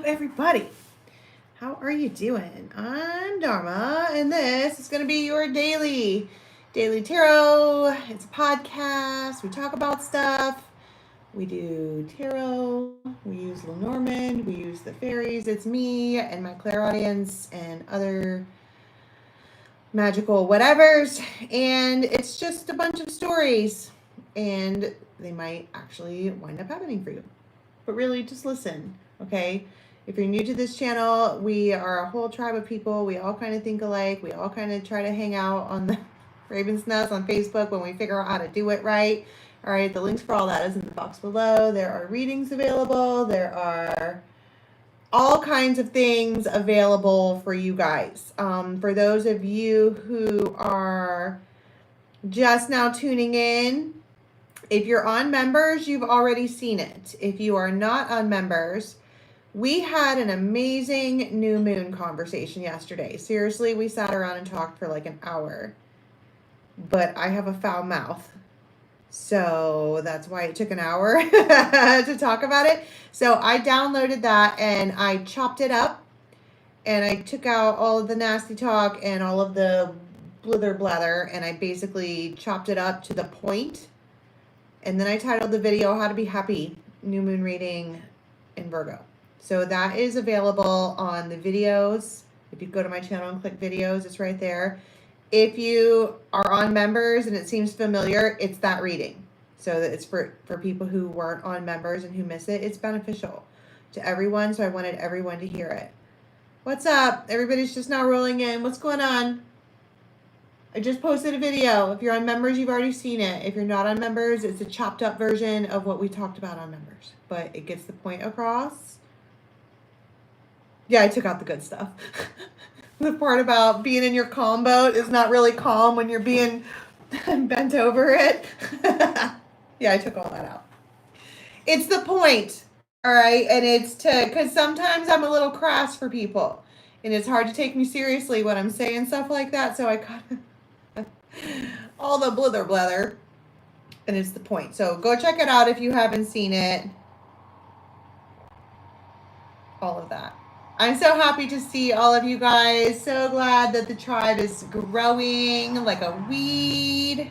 everybody. How are you doing? I'm Dharma, and this is going to be your daily tarot. It's a podcast. We talk about stuff. We do tarot. We use Lenormand. We use the fairies. It's me and my clairaudience and other magical whatevers. And it's just a bunch of stories. And they might actually wind up happening for you. But really, just listen, okay? If you're new to this channel, we are a whole tribe of people. We all kind of think alike. We all kind of try to hang out on the Raven's Nest on Facebook when we figure out how to do it right. All right, the links for all that is in the box below. There are readings available. There are all kinds of things available for you guys. For those of you who are just now tuning in, if you're on members, you've already seen it. If you are not on members, we had an amazing new moon conversation yesterday. Seriously, we sat around and talked for like an hour. But I have a foul mouth. So that's why it took an hour to talk about it. So I downloaded that and I chopped it up. And I took out all of the nasty talk and all of the blither blather. And I basically chopped it up to the point. And then I titled the video, How to Be Happy, New Moon Reading in Virgo. So that is available on the videos. If you go to my channel and click videos, it's right there. If you are on members and it seems familiar, it's that reading. So that it's for people who weren't on members and who miss it. It's beneficial to everyone, so I wanted everyone to hear it. What's up? Everybody's just now rolling in. What's going on? I just posted a video. If you're on members, you've already seen it. If you're not on members, it's a chopped up version of what we talked about on members. But it gets the point across. Yeah, I took out the good stuff. The part about being in your calm boat is not really calm when you're being bent over it. Yeah, I took all that out. It's the point, all right? And it's because sometimes I'm a little crass for people. And it's hard to take me seriously when I'm saying stuff like that. So I cut all the blither blather. And it's the point. So go check it out if you haven't seen it. All of that. I'm so happy to see all of you guys. So glad that the tribe is growing like a weed.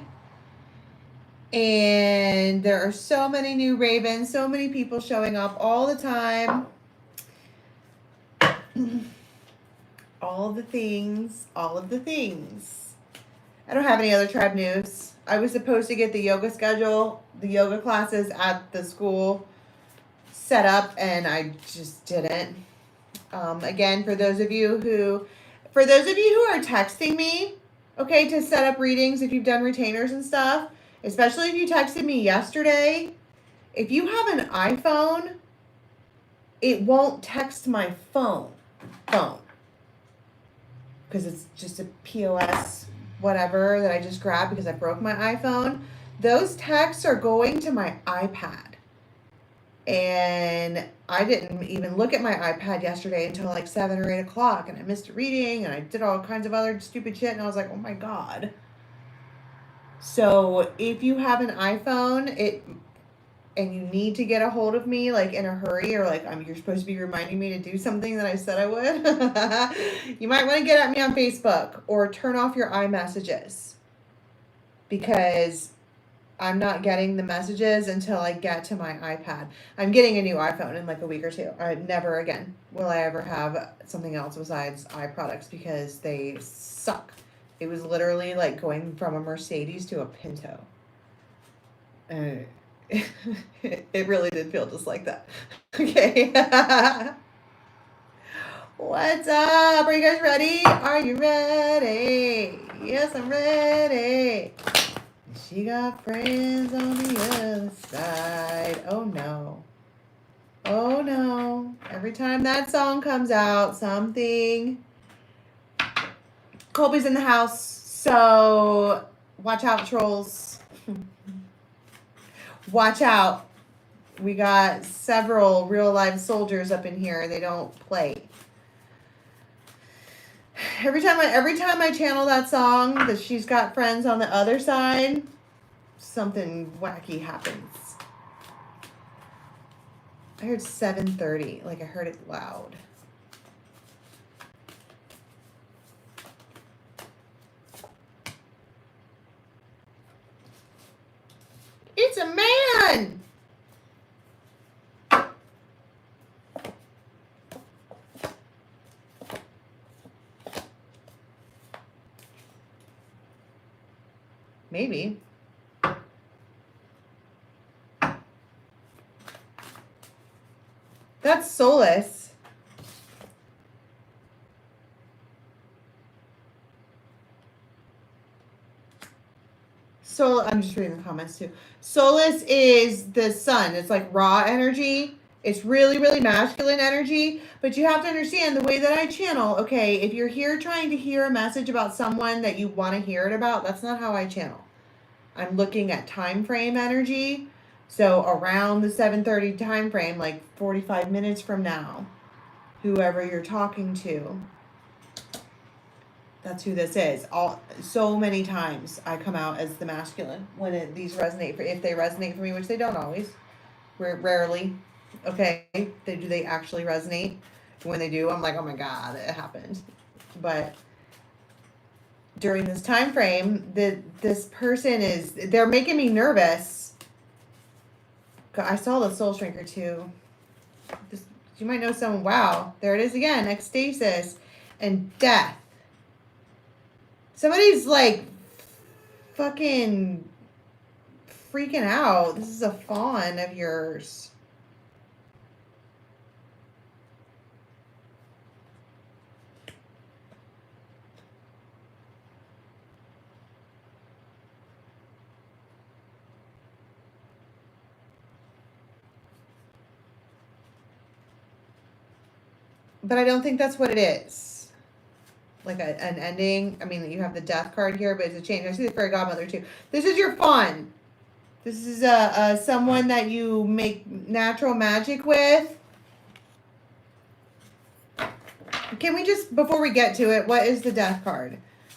And there are so many new ravens, so many people showing up all the time. All the things, all of the things. I don't have any other tribe news. I was supposed to get the yoga schedule, the yoga classes at the school set up, and I just didn't. Again, for those of you who are texting me, okay, to set up readings, if you've done retainers and stuff, especially if you texted me yesterday, if you have an iPhone, it won't text my phone, because it's just a POS whatever that I just grabbed because I broke my iPhone. Those texts are going to my iPad. And I didn't even look at my iPad yesterday until like 7 or 8 o'clock. And I missed a reading and I did all kinds of other stupid shit. And I was like, oh my God. So if you have an iPhone and you need to get a hold of me like in a hurry, or like you're supposed to be reminding me to do something that I said I would, you might want to get at me on Facebook or turn off your iMessages, because I'm not getting the messages until I get to my iPad. I'm getting a new iPhone in like a week or two. Never again will I ever have something else besides iProducts, because they suck. It was literally like going from a Mercedes to a Pinto. It really did feel just like that. Okay. What's up? Are you guys ready? Are you ready? Yes, I'm ready. She got friends on the other side. Oh no. Oh no. Every time that song comes out, something. Colby's in the house, so watch out, trolls. Watch out. We got several real life soldiers up in here. They don't play. Every time I channel that song, that She's Got Friends on the Other Side, something wacky happens. I heard 7:30, like I heard it loud. It's a man! Maybe. That's Solus. I'm just reading the comments too. Solus is the sun. It's like raw energy. It's really, really masculine energy. But you have to understand the way that I channel. Okay, if you're here trying to hear a message about someone that you want to hear it about, that's not how I channel. I'm looking at time frame energy. So around the 7:30 time frame, like 45 minutes from now, whoever you're talking to, that's who this is. So many times I come out as the masculine when these resonate if they resonate for me, which they don't always. Rarely. Okay, they actually resonate? When they do, I'm like, oh my god, it happened. But during this time frame, this person they're making me nervous. I saw the Soul Shrinker too. You might know someone. Wow, there it is again. Ecstasis and death. Somebody's like fucking freaking out. This is a fawn of yours. But I don't think that's what it is. Like an ending. I mean, you have the death card here, but it's a change. I see the fairy godmother too. This is your fawn. This is someone that you make natural magic with. Can we just, before we get to it, what is the death card?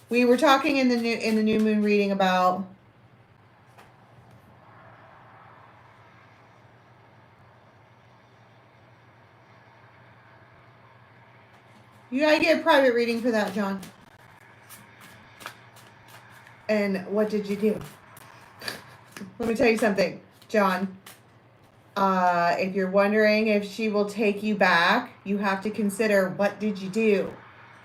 We were talking in the new moon reading about you gotta get a private reading for that, John. And what did you do? Let me tell you something, John. If you're wondering if she will take you back, you have to consider what did you do?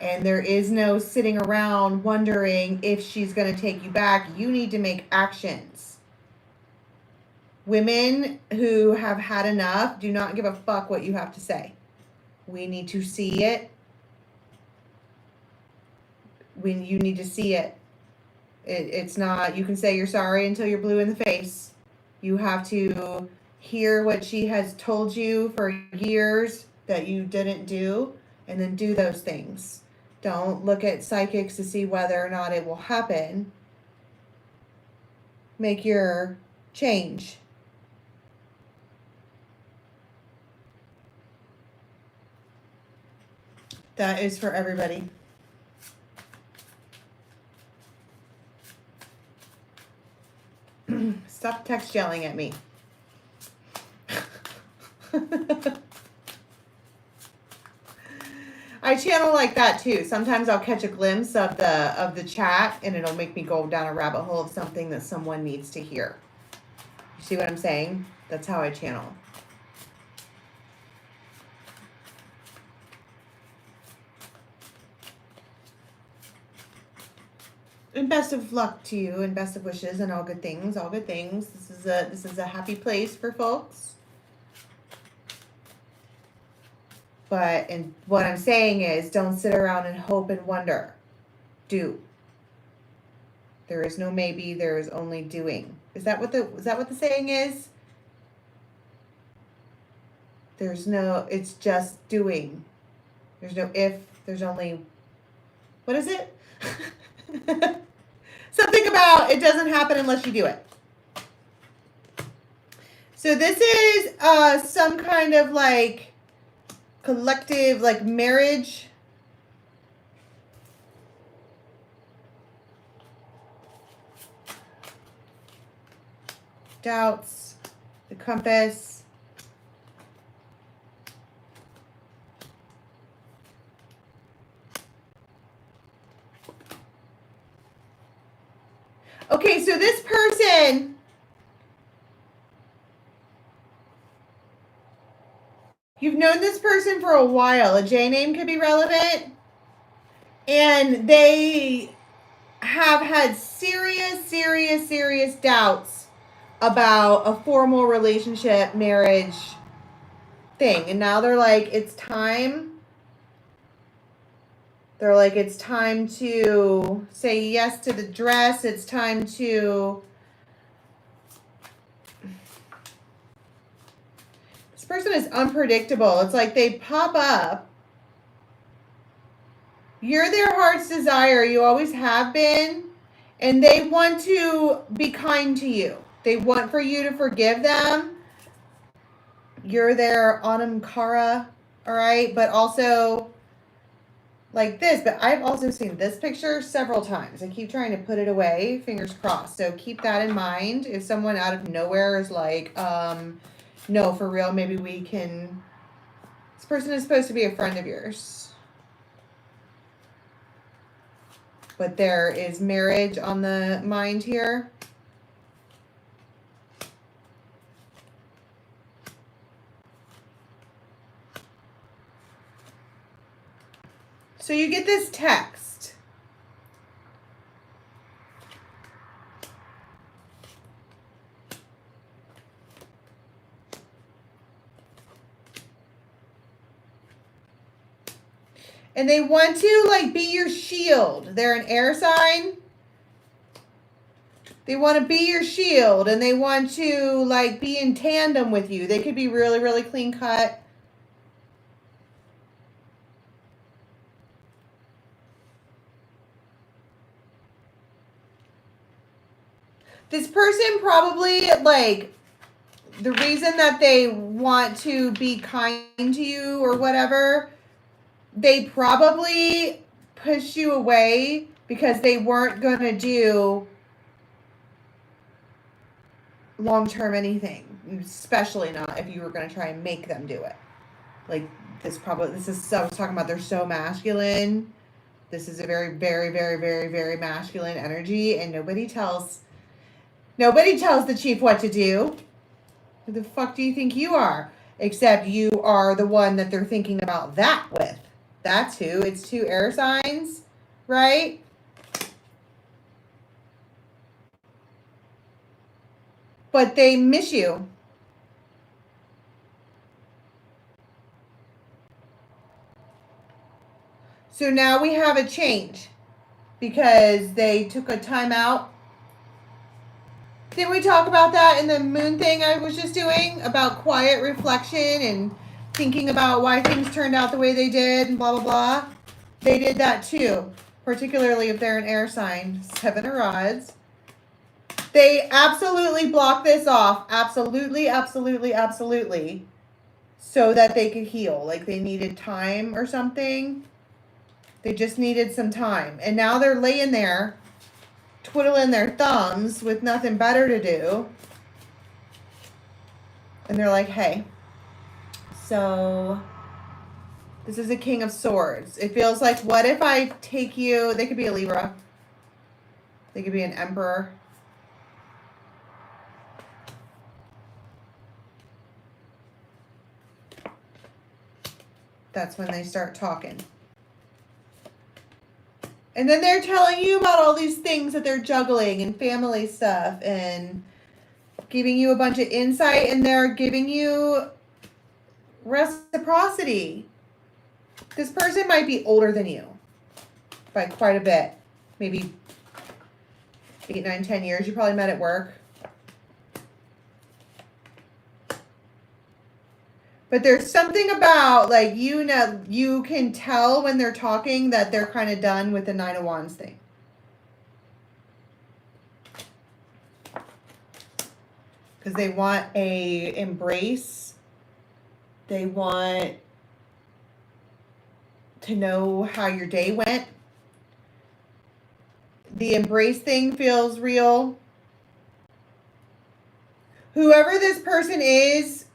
And there is no sitting around wondering if she's going to take you back. You need to make actions. Women who have had enough do not give a fuck what you have to say. We need to see it. When you need to see it. It's not, you can say you're sorry until you're blue in the face. You have to hear what she has told you for years that you didn't do, and then do those things. Don't look at psychics to see whether or not it will happen. Make your change. That is for everybody. Stop text yelling at me. I channel like that too. Sometimes I'll catch a glimpse of the chat and it'll make me go down a rabbit hole of something that someone needs to hear. You see what I'm saying? That's how I channel. And best of luck to you, and best of wishes, and all good things. All good things. This is a happy place for folks. But and what I'm saying is, don't sit around and hope and wonder. Do. There is no maybe. There is only doing. Is that what the saying is? There's no. It's just doing. There's no if. There's only. What is it? Something about it doesn't happen unless you do it. So this is some kind of like collective, like marriage. Doubts, the compass. in. You've known this person for a while. A J name could be relevant. And they have had serious doubts about a formal relationship, marriage thing. And now they're like, it's time. They're like, it's time to say yes to the dress. It's time to... This person is unpredictable. It's like they pop up. You're their heart's desire. You always have been. And they want to be kind to you. They want for you to forgive them. You're their Anamkara, all right? But also like this. But I've also seen this picture several times. I keep trying to put it away. Fingers crossed. So keep that in mind. If someone out of nowhere is like, no, for real, maybe we can... This person is supposed to be a friend of yours. But there is marriage on the mind here. So you get this text. And they want to like be your shield. They're an air sign. They want to be your shield and they want to like be in tandem with you. They could be really clean cut. This person probably like the reason that they want to be kind to you or whatever, they probably push you away because they weren't going to do long-term anything, especially not if you were going to try and make them do it. Like this is, I was talking about, they're so masculine. This is a very masculine energy, and nobody tells the chief what to do. Who the fuck do you think you are? Except you are the one that they're thinking about that with. That's who. It's two air signs, right? But they miss you. So now we have a change because they took a time out. Didn't we talk about that in the moon thing I was just doing about quiet reflection and thinking about why things turned out the way they did and blah, blah, blah? They did that too, particularly if they're an air sign. 7 of Rods. They absolutely blocked this off. Absolutely. So that they could heal. Like they needed time or something. They just needed some time. And now they're laying there, twiddling their thumbs with nothing better to do. And they're like, hey, so this is a King of Swords. It feels like, what if I take you, they could be a Libra. They could be an Emperor. That's when they start talking. And then they're telling you about all these things that they're juggling and family stuff and giving you a bunch of insight, and they're giving you reciprocity. This person might be older than you by quite a bit. Maybe 8, 9, 10 years. You probably met at work. But there's something about, like, you know, you can tell when they're talking that they're kind of done with the 9 of Wands thing. Because they want a embrace. They want to know how your day went. The embrace thing feels real. Whoever this person is,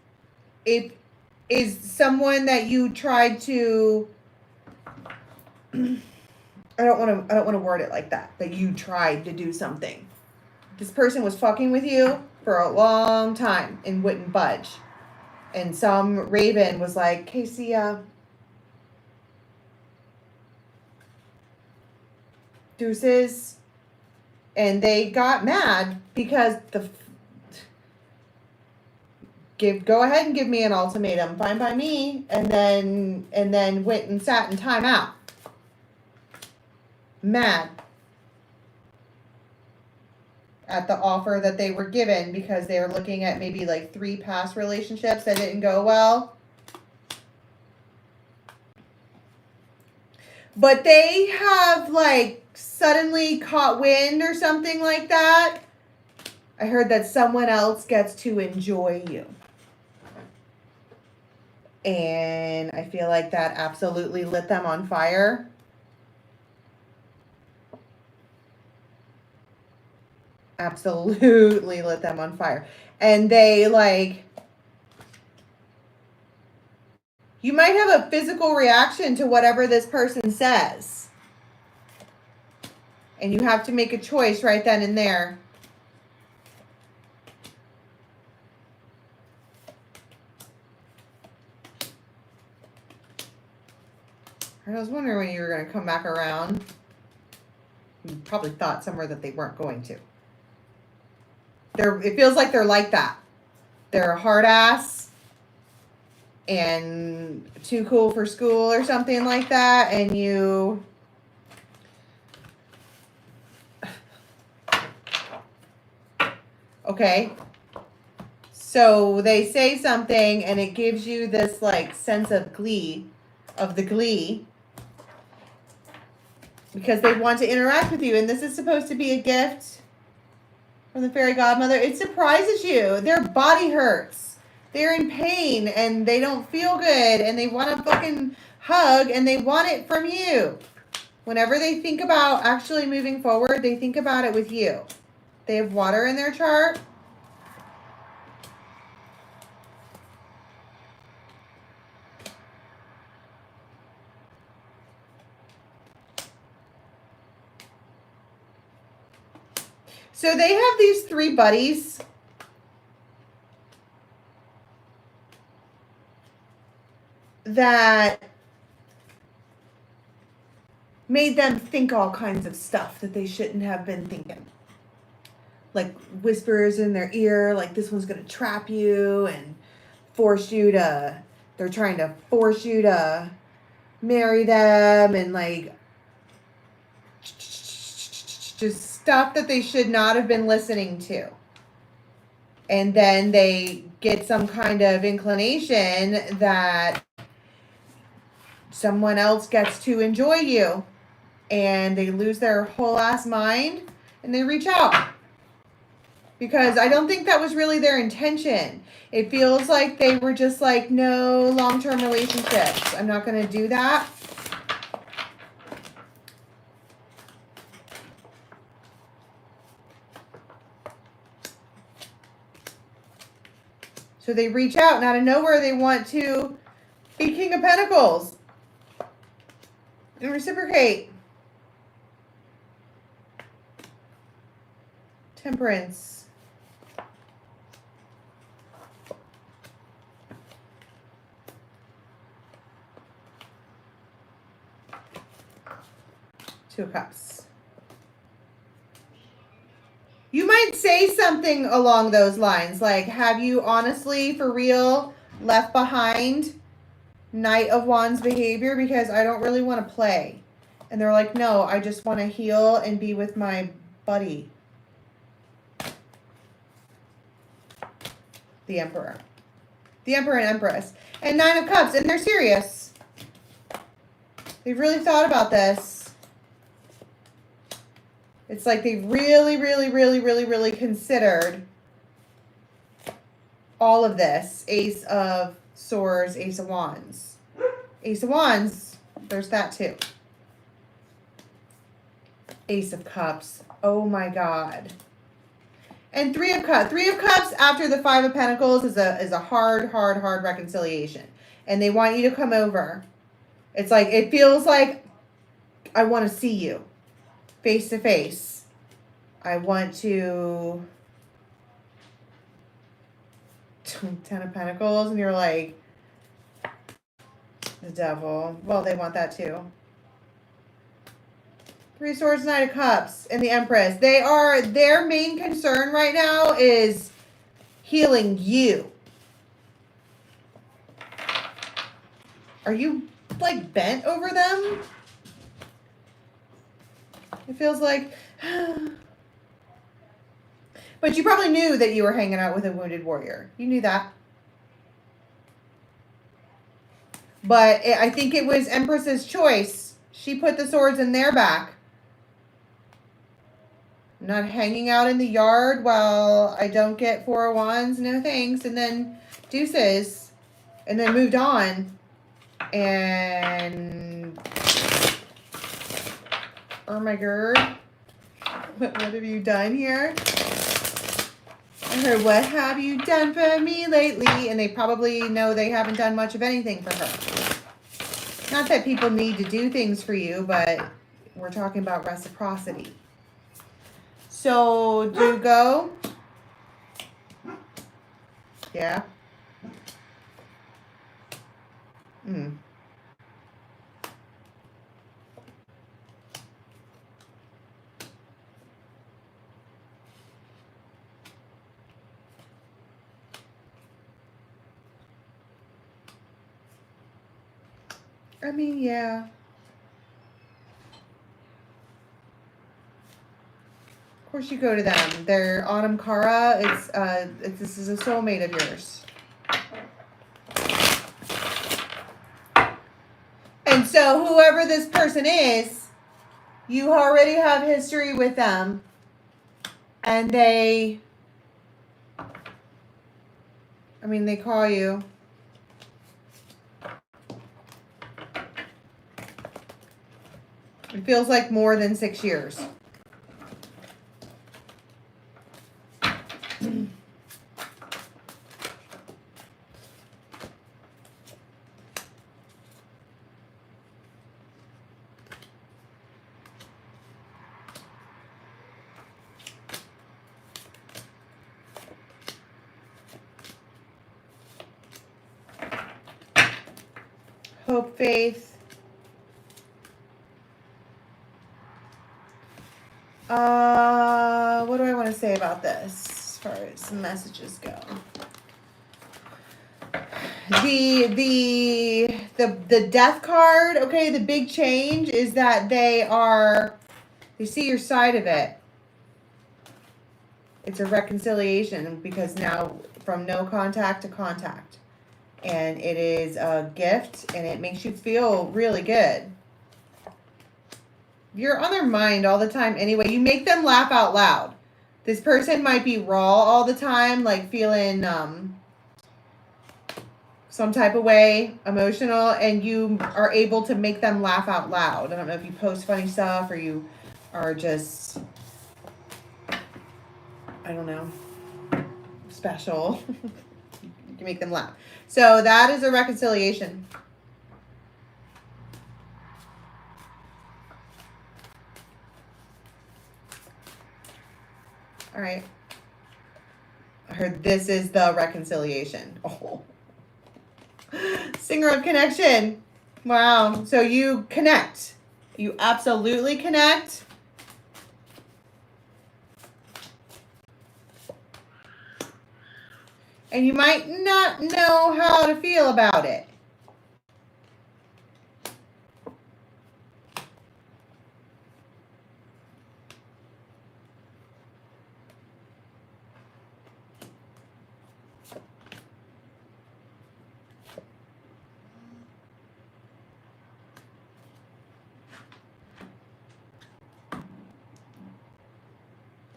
it is someone that you tried to, I don't want to word it like that, but you tried to do something. this person was fucking with you for a long time and wouldn't budge. And some raven was like, Casey, deuces. And they got mad because go ahead and give me an ultimatum, fine by me, and then went and sat in timeout. Mad at the offer that they were given because they were looking at maybe like 3 past relationships that didn't go well. But they have like suddenly caught wind or something like that. I heard that someone else gets to enjoy you. And I feel like that absolutely lit them on fire. Absolutely lit them on fire. And they like, you might have a physical reaction to whatever this person says. And you have to make a choice right then and there. I was wondering when you were going to come back around. You probably thought somewhere that they weren't going to. It feels like they're like that. They're a hard ass and too cool for school or something like that. And you... Okay. So they say something and it gives you this like sense of glee, because they want to interact with you. And this is supposed to be a gift from the fairy godmother. It surprises you. Their body hurts. They're in pain and they don't feel good and they want a fucking hug and they want it from you. Whenever they think about actually moving forward, they think about it with you. They have water in their chart. So they have these 3 buddies that made them think all kinds of stuff that they shouldn't have been thinking. Like whispers in their ear, like this one's going to trap you and they're trying to force you to marry them and like just stuff that they should not have been listening to. And then they get some kind of inclination that someone else gets to enjoy you. And they lose their whole ass mind and they reach out. Because I don't think that was really their intention. It feels like they were just like, no long-term relationships. I'm not going to do that. So they reach out and out of nowhere they want to be King of Pentacles and reciprocate. Temperance. Two of Cups. You might say something along those lines, like, have you honestly, for real, left behind Knight of Wands behavior because I don't really want to play? And they're like, no, I just want to heal and be with my buddy. The Emperor. The Emperor and Empress. And 9 of Cups, and they're serious. They've really thought about this. It's like they really considered all of this. Ace of Swords, Ace of Wands. Ace of Wands, there's that too. Ace of Cups. Oh my God. And 3 of Cups. 3 of Cups after the 5 of Pentacles is a hard reconciliation. And they want you to come over. It's like, it feels like I want to see you face to face. I want to... 10 of Pentacles, and you're like, the devil. Well, they want that too. 3 Swords, Knight of Cups, and the Empress. Their main concern right now is healing you. Are you, like, bent over them? It feels like... But you probably knew that you were hanging out with a wounded warrior. You knew that. But I think it was Empress's choice. She put the swords in their back. I'm not hanging out in the yard while I don't get 4 of Wands. No thanks. And then deuces. And then moved on. And... Oh my god. What have you done here? I heard, what have you done for me lately? And they probably know they haven't done much of anything for her. Not that people need to do things for you, but we're talking about reciprocity. So, do go. Yeah. I mean, yeah. Of course you go to them. They're Autumn Kara. This is a soulmate of yours. And so whoever this person is, you already have history with them. And they call you. It feels like more than 6 years. Hope, faith. What do I want to say about this as far as the messages go? The death card, okay, the big change is that they see your side of it. It's a reconciliation because now from no contact to contact. And it is a gift and it makes you feel really good. You're on their mind all the time anyway. You make them laugh out loud. This person might be raw all the time, like feeling some type of way, emotional, and you are able to make them laugh out loud. I don't know if you post funny stuff or you are just, I don't know, special. You can make them laugh. So that is a reconciliation. All right. I heard this is the reconciliation. Oh. Singer of connection. Wow. So you connect. You absolutely connect. And you might not know how to feel about it.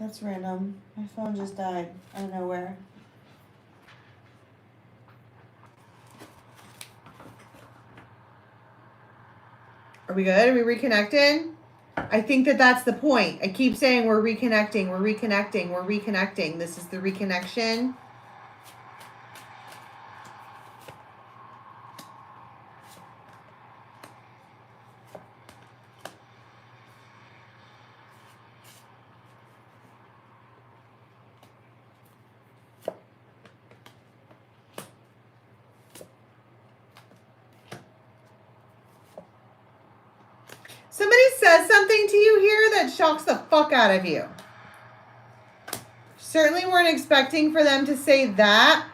That's random. My phone just died out of nowhere. Are we good? Are we reconnected? I think that that's the point. I keep saying we're reconnecting, we're reconnecting, we're reconnecting. This is the reconnection. says something to you here that shocks the fuck out of you. Certainly weren't expecting for them to say that.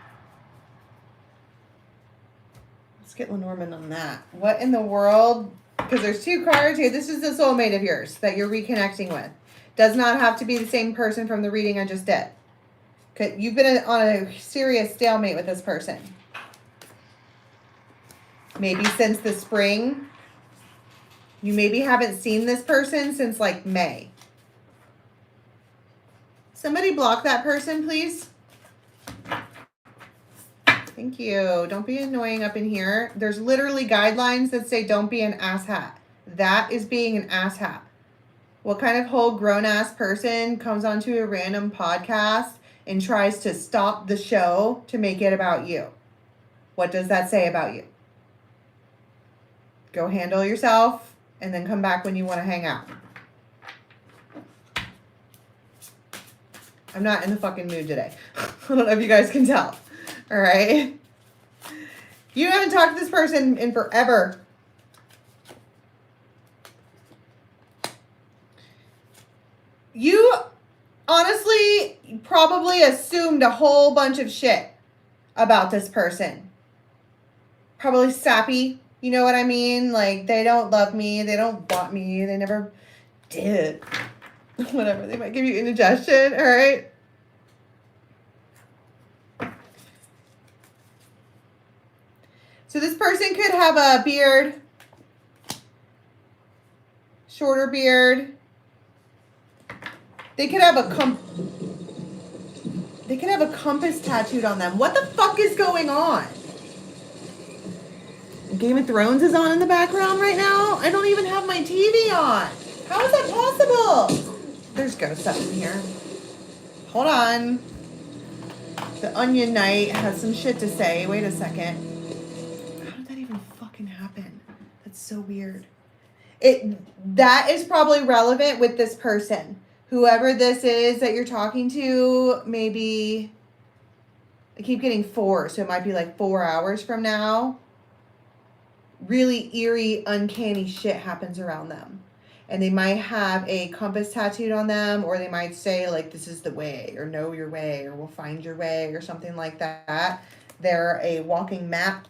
Let's get Lenormand on that. What in the world? Because there's two cards here. This is the soulmate of yours that you're reconnecting with. Does not have to be the same person from the reading I just did. You've been on a serious stalemate with this person. Maybe since the spring. You maybe haven't seen this person since like May. Somebody block that person, please. Thank you. Don't be annoying up in here. There's literally guidelines that say don't be an asshat. That is being an asshat. What kind of whole grown-ass person comes onto a random podcast and tries to stop the show to make it about you? What does that say about you? Go handle yourself and then come back when you want to hang out. I'm not in the fucking mood today. I don't know if you guys can tell. All right. You haven't talked to this person in forever. You honestly probably assumed a whole bunch of shit about this person. Probably sappy. You know what I mean? Like, they don't love me. They don't want me. They never did. Whatever. They might give you indigestion. All right. So this person could have a beard, shorter beard. They could have a compass tattooed on them. What the fuck is going on? Game of Thrones is on in the background right now. I don't even have my TV on. How is that possible? There's ghost stuff in here. Hold on. The Onion Knight has some shit to say. Wait a second. Happen. That's so weird. That is probably relevant with this person. Whoever this is that you're talking to, maybe I keep getting 4, so it might be like 4 hours from now. Really eerie, uncanny shit happens around them. And they might have a compass tattooed on them, or they might say like, this is the way, or know your way, or we'll find your way, or something like that. They're a walking map.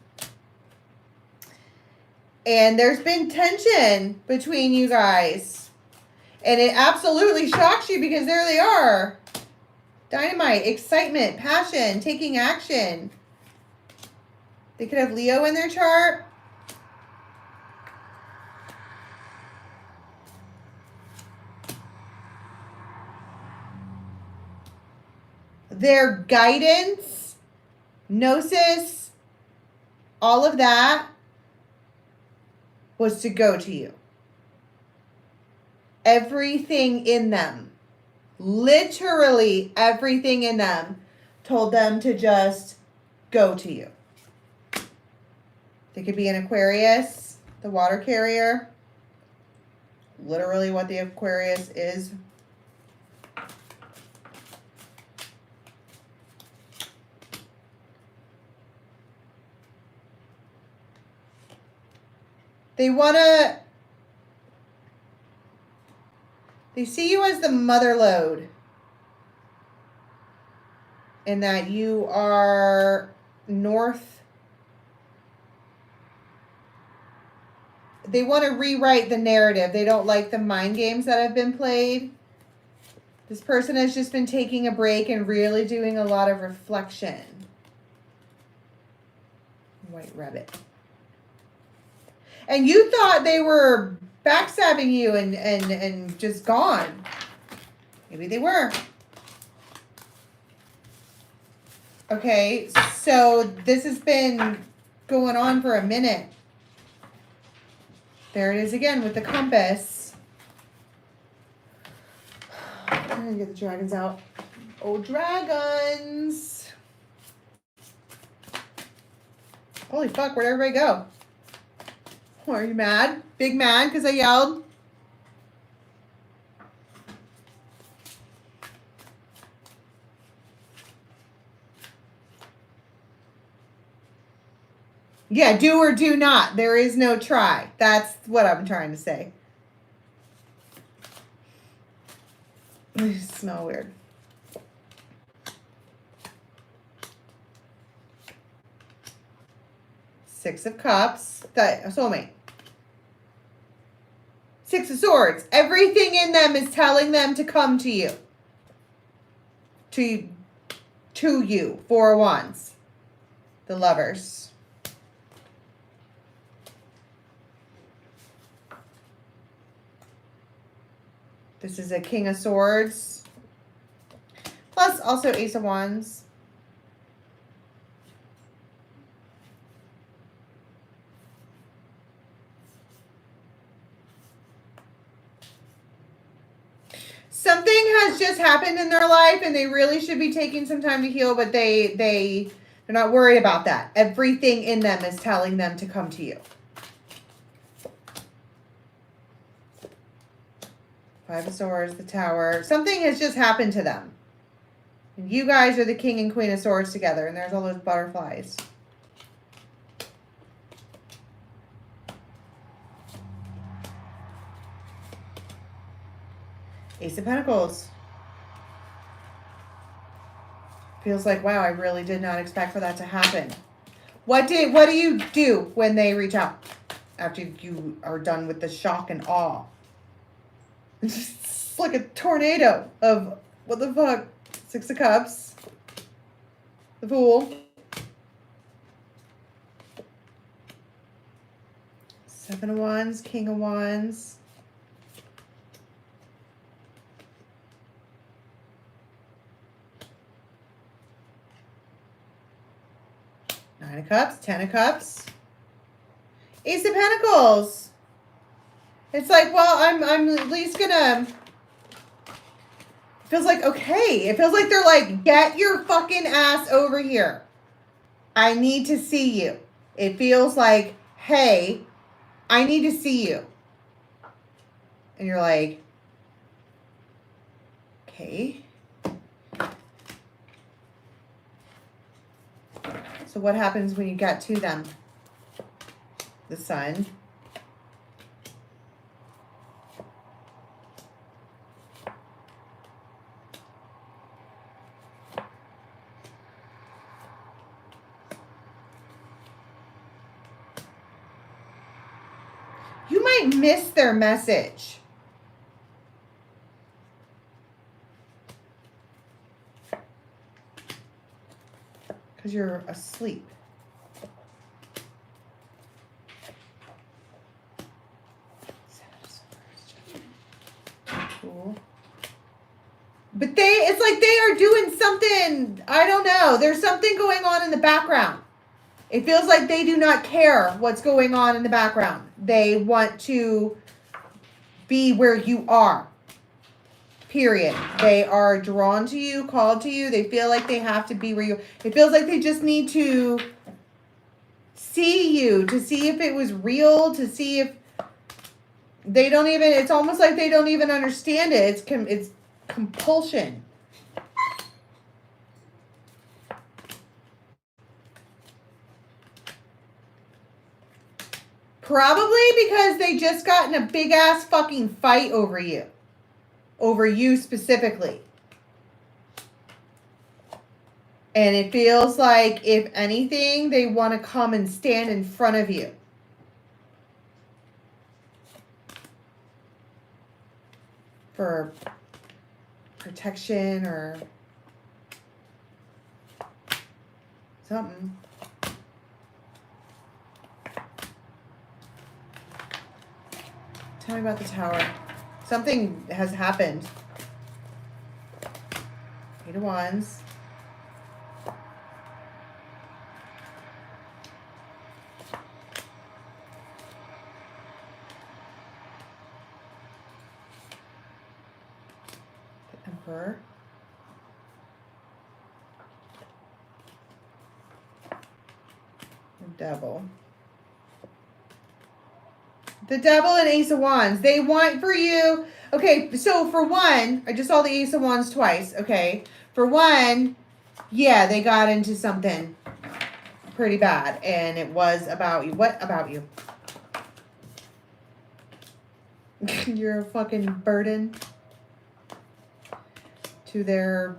And there's been tension between you guys. And it absolutely shocks you because there they are. Dynamite, excitement, passion, taking action. They could have Leo in their chart. Their guidance, gnosis, all of that was to go to you. Everything in them, literally everything in them, told them to just go to you. They could be an Aquarius, the water carrier. Literally what the Aquarius is. They see you as the mother lode. And that you are north. They want to rewrite the narrative. They don't like the mind games that have been played. This person has just been taking a break and really doing a lot of reflection. White rabbit. And you thought they were backstabbing you and just gone. Maybe they were. Okay, so this has been going on for a minute. There it is again with the compass. I'm gonna get the dragons out. Oh, dragons. Holy fuck, where'd everybody go? Are you mad? Big mad because I yelled? Yeah, do or do not. There is no try. That's what I'm trying to say. They smell weird. Six of Cups. That soulmate. Six of Swords. Everything in them is telling them to come to you. To you. Four of Wands. The Lovers. This is a King of Swords. Plus also Ace of Wands. Something has just happened in their life and they really should be taking some time to heal, but they're not worried about that. Everything in them is telling them to come to you. Five of Swords, the Tower. Something has just happened to them. And you guys are the King and Queen of Swords together, and there's all those butterflies. Ace of Pentacles. Feels like, wow, I really did not expect for that to happen. What do you do when they reach out? After you are done with the shock and awe. It's like a tornado of, what the fuck? Six of Cups. The Fool. Seven of Wands, King of Wands. Nine of Cups, Ten of Cups. Ace of Pentacles. It's like, well, I'm at least gonna, feels like, okay. It feels like they're like, get your fucking ass over here. I need to see you. It feels like, hey, I need to see you. And you're like, okay. So what happens when you get to them? The Sun. You might miss their message. Because you're asleep. Cool. But it's like they are doing something, I don't know. There's something going on in the background. It feels like they do not care what's going on in the background. They want to be where you are. Period. They are drawn to you, called to you. They feel like they have to be where you. It feels like they just need to see you, to see if it was real, to see if they don't even, it's almost like they don't even understand it. It's compulsion. Probably because they just got in a big ass fucking fight over you. Over you specifically. And it feels like, if anything, they want to come and stand in front of you. For protection or something. Tell me about the Tower. Something has happened. Eight of Wands. The Emperor. The Devil. The Devil and Ace of Wands. They want for you. Okay, so for one, I just saw the Ace of Wands twice. Okay. For one, yeah, they got into something pretty bad. And it was about you. What about you? You're a fucking burden. to their,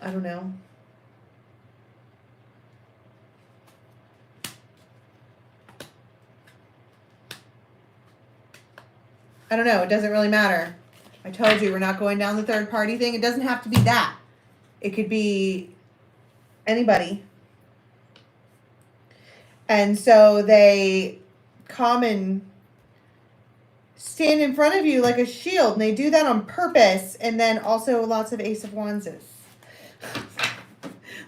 I don't know. I don't know. It doesn't really matter. I told you we're not going down the third party thing. It doesn't have to be that. It could be anybody. And so they come and stand in front of you like a shield. And they do that on purpose. And then also lots of Ace of Wands.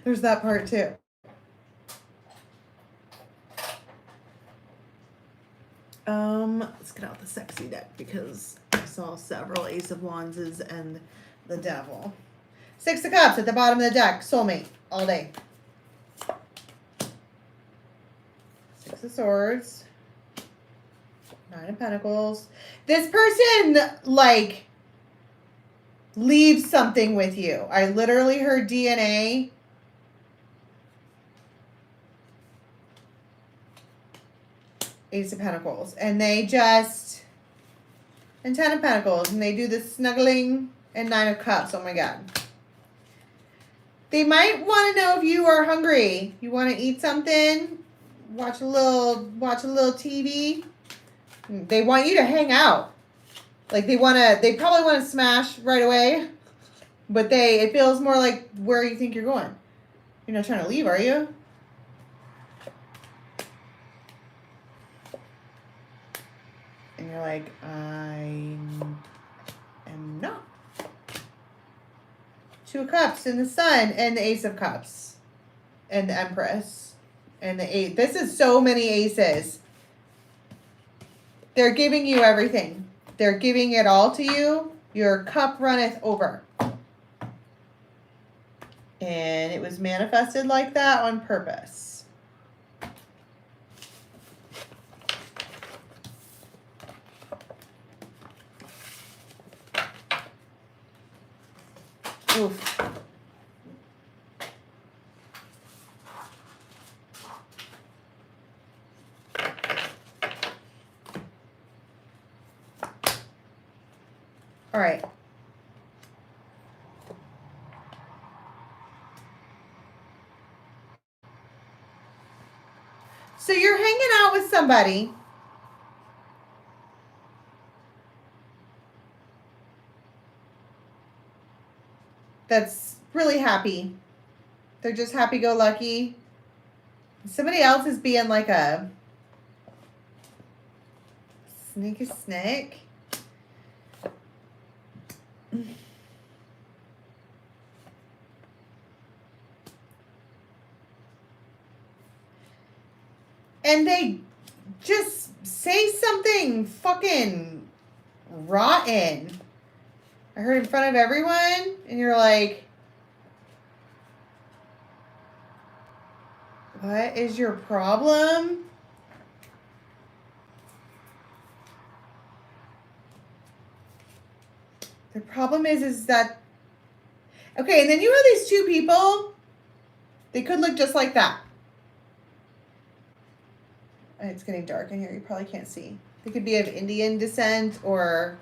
There's that part too. Let's get out the sexy deck because I saw several Ace of Wands and the Devil. Six of Cups at the bottom of the deck. Soulmate all day. Six of Swords. Nine of Pentacles. This person, like, leaves something with you. I literally heard DNA. Ace of Pentacles. And they just... And Ten of Pentacles. And they do the snuggling. And Nine of Cups. Oh my God. They might want to know if you are hungry. You want to eat something? Watch a little TV. They want you to hang out. Like they probably want to smash right away. But it feels more like where you think you're going. You're not trying to leave, are you? And you're like, I am not. Two of Cups and the Sun and the Ace of Cups. And the Empress. And the Eight. This is so many aces. They're giving you everything. They're giving it all to you. Your cup runneth over. And it was manifested like that on purpose. Oof. All right. So you're hanging out with somebody. That's really happy. They're just happy-go-lucky. Somebody else is being like a snake. And they just say something fucking rotten. I heard in front of everyone, and you're like, what is your problem? The problem is that, okay, and then you have these two people, they could look just like that. It's getting dark in here, you probably can't see. They could be of Indian descent or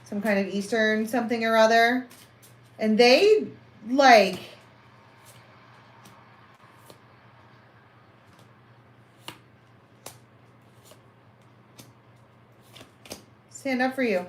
some kind of Eastern something or other. And they, like, stand up for you.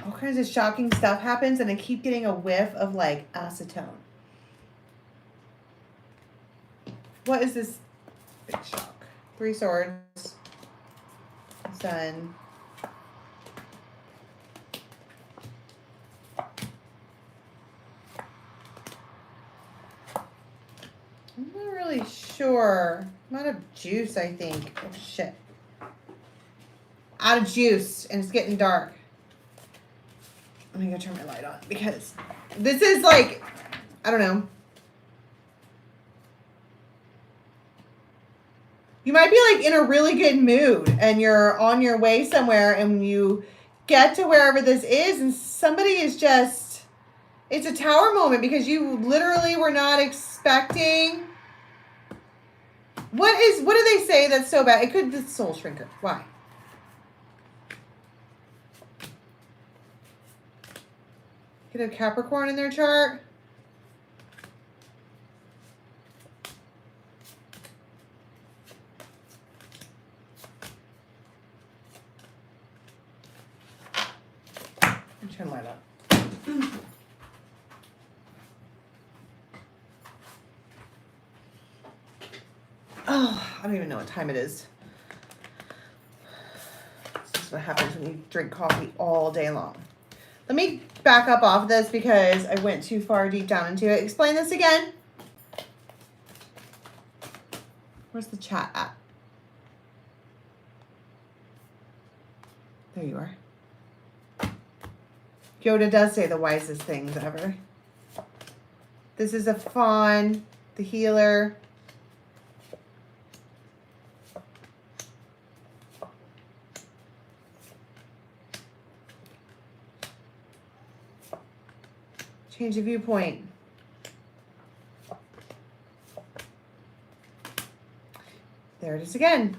All kinds of shocking stuff happens, and I keep getting a whiff of like acetone. What is this big shock? Three Swords. Sun. I'm not really sure. I'm out of juice, I think. Oh shit. Out of juice, and it's getting dark. I'm gonna go turn my light on because this is like, I don't know. You might be like in a really good mood and you're on your way somewhere and you get to wherever this is and somebody is just, it's a tower moment because you literally were not expecting. What do they say that's so bad? It could be the soul shrinker. Why? Could have Capricorn in their chart. Turn the light up. Oh, I don't even know what time it is. This is what happens when you drink coffee all day long. Let me back up off this because I went too far deep down into it. Explain this again. Where's the chat at? There you are. Yoda does say the wisest things ever. This is a fawn, the healer. Change the viewpoint. There it is again.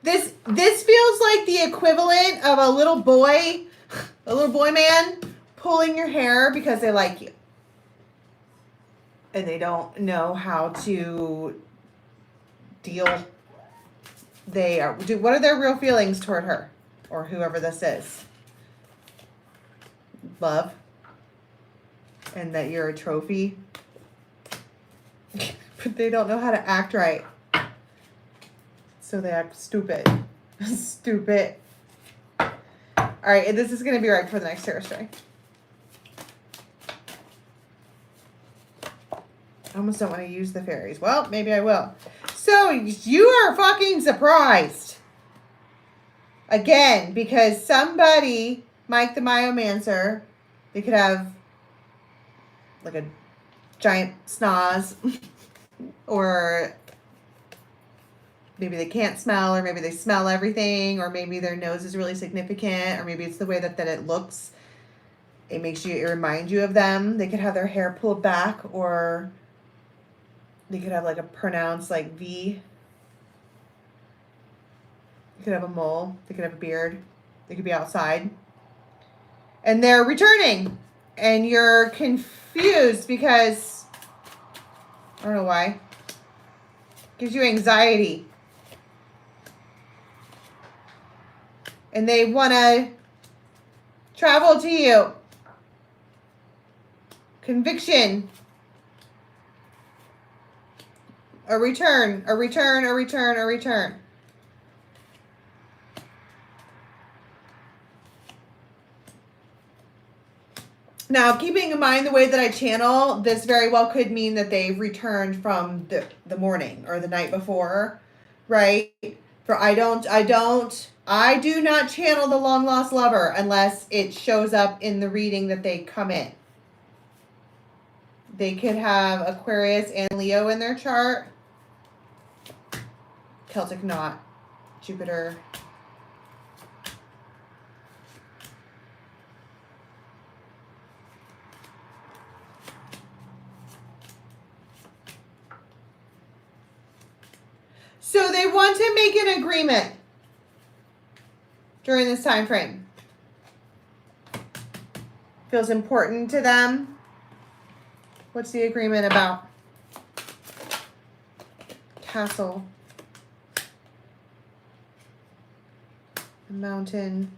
This feels like the equivalent of a little boy man pulling your hair because they like you. And they don't know how to deal. What are their real feelings toward her or whoever this is? Love. And that you're a trophy. But they don't know how to act right. So they act stupid. Stupid. All right, and this is going to be right for the next tarot story. I almost don't want to use the fairies. Well, maybe I will. So you are fucking surprised. Again, because somebody, Mike the Myomancer, they could have like a giant snoz or maybe they can't smell, or maybe they smell everything, or maybe their nose is really significant, or maybe it's the way that it looks. It reminds you of them. They could have their hair pulled back, or they could have like a pronounced like V. They could have a mole. They could have a beard. They could be outside. And they're returning. And you're confused because, I don't know why. Gives you anxiety. And they want to travel to you. Conviction. A return, a return, a return, a return. Now, keeping in mind the way that I channel, this very well could mean that they've returned from the morning or the night before, right? For I do not channel the long lost lover unless it shows up in the reading that they come in. They could have Aquarius and Leo in their chart. Celtic knot, Jupiter. So they want to make an agreement during this time frame. Feels important to them. What's the agreement about? Castle. A mountain.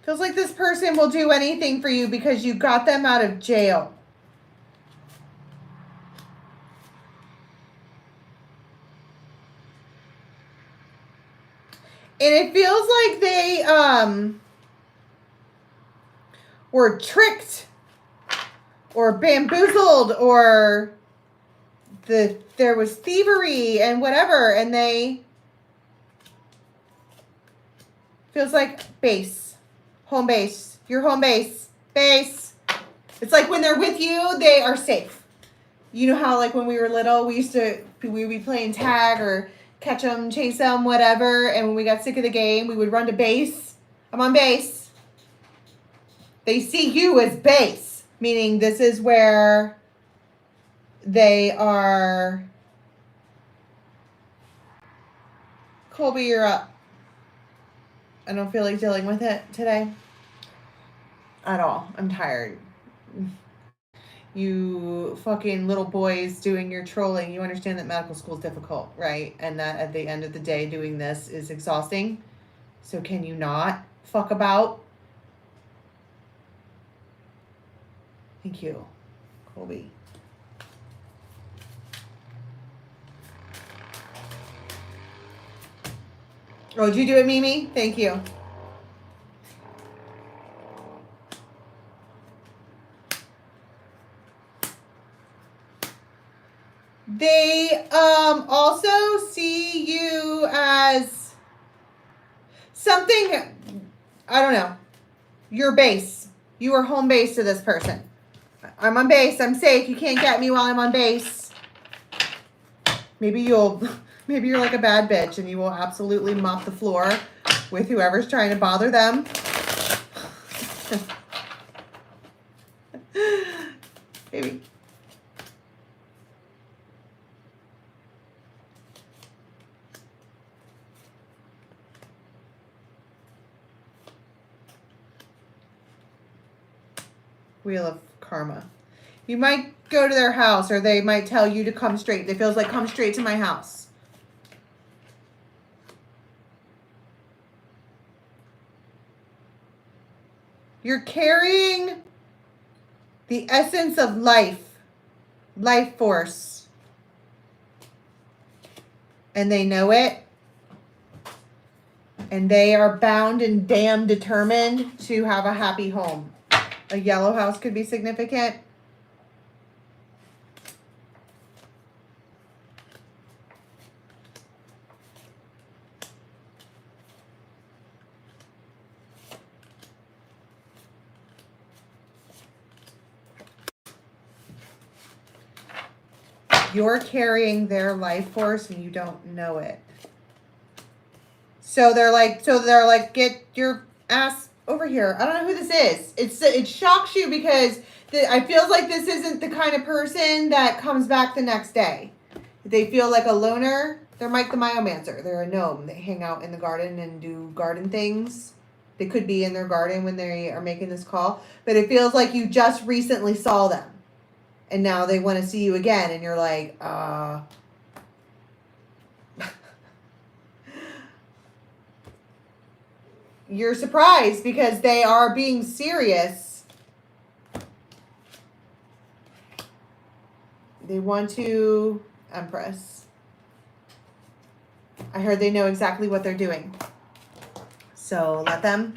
Feels like this person will do anything for you because you got them out of jail. And it feels like they were tricked or bamboozled, or there was thievery and whatever, and they feels like base. Home base. Your home base. Base. It's like when they're with you, they are safe. You know how like when we were little, we would be playing tag or catch them, chase them, whatever. And when we got sick of the game, we would run to base. I'm on base. They see you as base, meaning this is where they are. Colby, you're up. I don't feel like dealing with it today at all. I'm tired. You fucking little boys doing your trolling. You understand that medical school is difficult, right? And that at the end of the day, doing this is exhausting. So can you not fuck about? Thank you, Colby. Oh, did you do it, Mimi? Thank you. They also see you as something, I don't know, your base. You are home base to this person. I'm on base. I'm safe. You can't get me while I'm on base. Maybe you're like a bad bitch and you will absolutely mop the floor with whoever's trying to bother them. Maybe. Wheel of Karma. You might go to their house or they might tell you to come straight. It feels like come straight to my house. You're carrying the essence of life force. And they know it. And they are bound and damn determined to have a happy home. A yellow house could be significant. You're carrying their life force and you don't know it. So they're like, get your ass over here. I don't know who this is. It shocks you because I feel like this isn't the kind of person that comes back the next day. They feel like a loner. They're Mike the Myomancer. They're a gnome. They hang out in the garden and do garden things. They could be in their garden when they are making this call. But it feels like you just recently saw them. And now they want to see you again. And you're like, You're surprised because they are being serious. They want to Empress. I heard they know exactly what they're doing. So let them,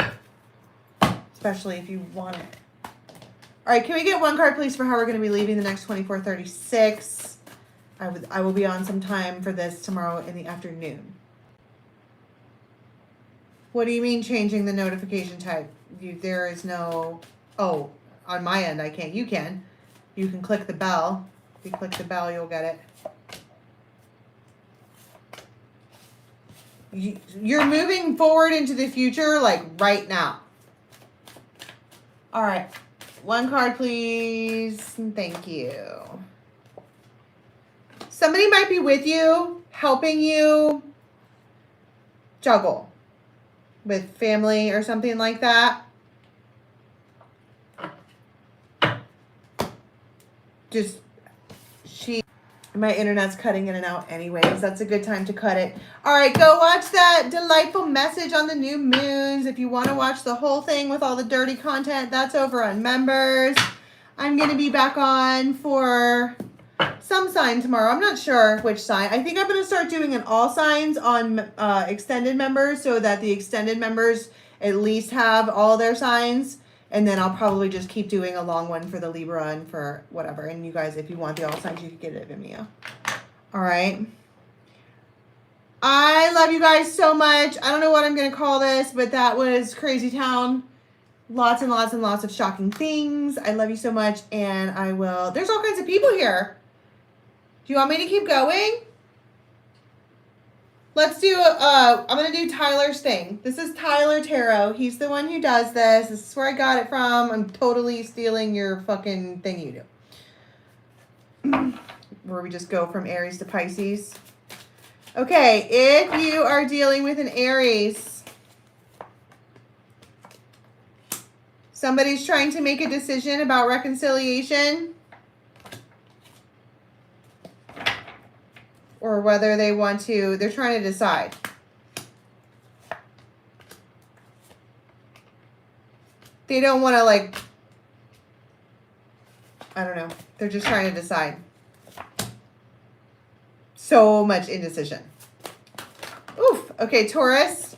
especially if you want it. All right, can we get one card, please, for how we're going to be leaving the next 24:36? I will be on some time for this tomorrow in the afternoon. What do you mean changing the notification type? There is no... Oh, on my end, I can't. You can. You can click the bell. If you click the bell, you'll get it. You're moving forward into the future, like, right now. All right. One card, please. Thank you. Somebody might be with you, helping you juggle with family or something like that. My internet's cutting in and out anyways. That's a good time to cut it. All right, go watch that delightful message on the new moons. If you want to watch the whole thing with all the dirty content, that's over on members. I'm going to be back on for some sign tomorrow. I'm not sure which sign. I think I'm going to start doing an all signs on extended members so that the extended members at least have all their signs. And then I'll probably just keep doing a long one for the Libra and for whatever. And you guys, if you want the all signs, you can get it at Vimeo. All right. I love you guys so much. I don't know what I'm going to call this, but that was Crazy Town. Lots and lots and lots of shocking things. I love you so much, and I will. There's all kinds of people here. Do you want me to keep going? Let's do, I'm going to do Tyler's thing. This is Tyler Tarot. He's the one who does this. This is where I got it from. I'm totally stealing your fucking thing you do. Where we just go from Aries to Pisces. Okay, if you are dealing with an Aries, somebody's trying to make a decision about reconciliation. Or whether they want to, they're trying to decide. They don't want to, like, I don't know. They're just trying to decide. So much indecision. Oof. Okay, Taurus.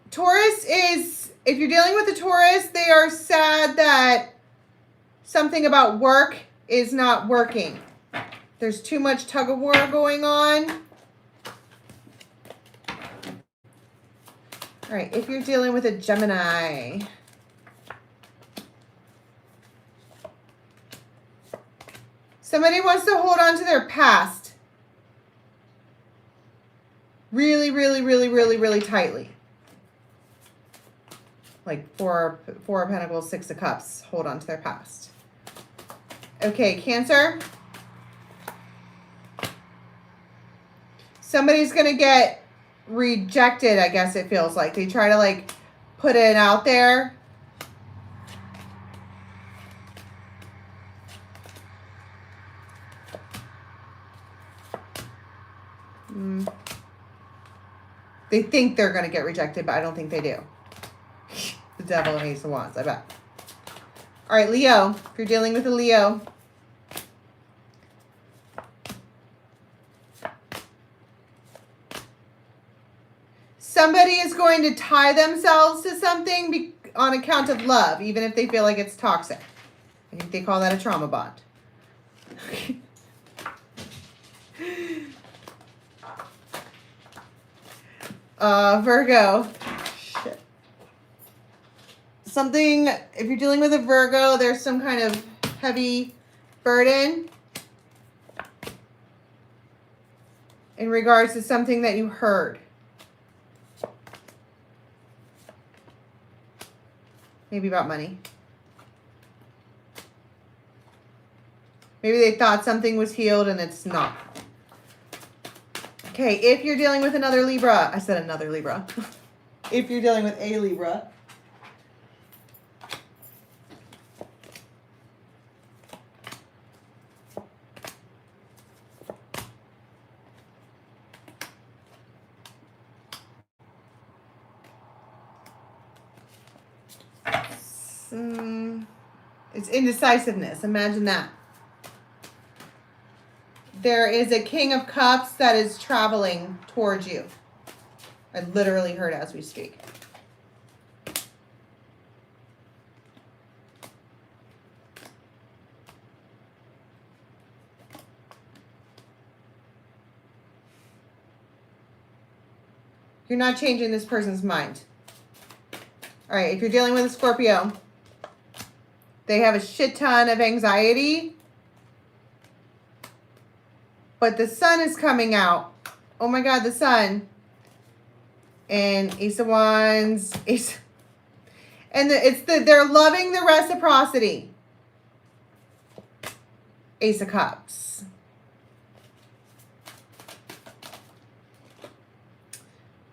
Taurus is, if you're dealing with a Taurus, they are sad that something about work is not working. There's too much tug of war going on. All right, if you're dealing with a Gemini, somebody wants to hold on to their past really, really, really, really, really tightly. Like four of Pentacles, Six of Cups, hold on to their past. Okay, Cancer. Somebody's going to get rejected, I guess it feels like. They try to, like, put it out there. They think they're going to get rejected, but I don't think they do. The Devil and Ace of Wands, I bet. All right, Leo. If you're dealing with a Leo, somebody is going to tie themselves to something on account of love, even if they feel like it's toxic. I think they call that a trauma bond. Virgo. Shit. Something, if you're dealing with a Virgo, there's some kind of heavy burden in regards to something that you heard. Maybe about money. Maybe they thought something was healed and it's not. Okay, if you're dealing with another Libra, I said another Libra. If you're dealing with a Libra, it's indecisiveness. Imagine that. There is a King of Cups that is traveling towards you. I literally heard as we speak. You're not changing this person's mind. All right, if you're dealing with a Scorpio, they have a shit ton of anxiety. But the sun is coming out. Oh my God, the sun. And Ace of Wands. They're loving the reciprocity. Ace of Cups.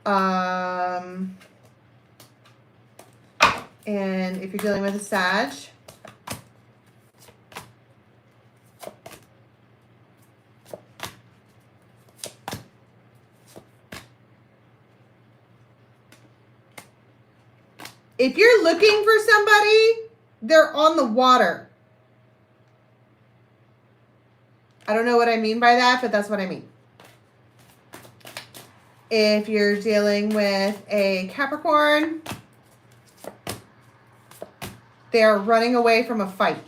And if you're dealing with a Sag, if you're looking for somebody, they're on the water. I don't know what I mean by that, but that's what I mean. If you're dealing with a Capricorn, they're running away from a fight.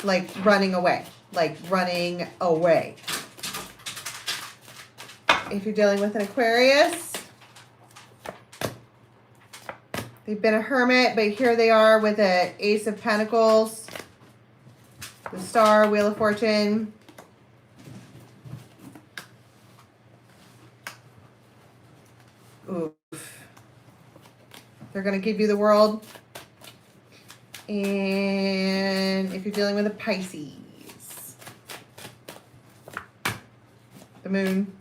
Like running away. Like running away. If you're dealing with an Aquarius, They've been a hermit, but here they are with an Ace of Pentacles, the Star, Wheel of Fortune. Oof. They're going to give you the world. And if you're dealing with a Pisces, the Moon.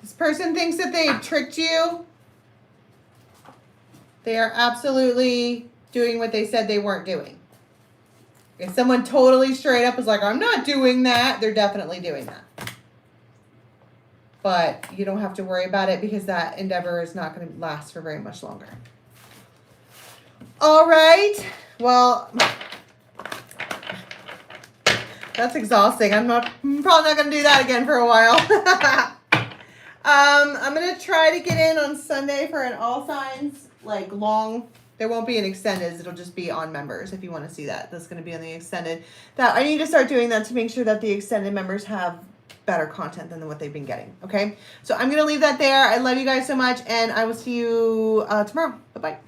This person thinks that they tricked you. They are absolutely doing what they said they weren't doing. If someone totally straight up is like, I'm not doing that, they're definitely doing that. But you don't have to worry about it because that endeavor is not going to last for very much longer. All right. Well, that's exhausting. I'm probably not going to do that again for a while. I'm going to try to get in on Sunday for an all signs, like long. There won't be an extended. It'll just be on members if you want to see that. That's going to be on the extended. That I need to start doing that to make sure that the extended members have better content than what they've been getting. Okay. So I'm going to leave that there. I love you guys so much, and I will see you tomorrow. Bye-bye.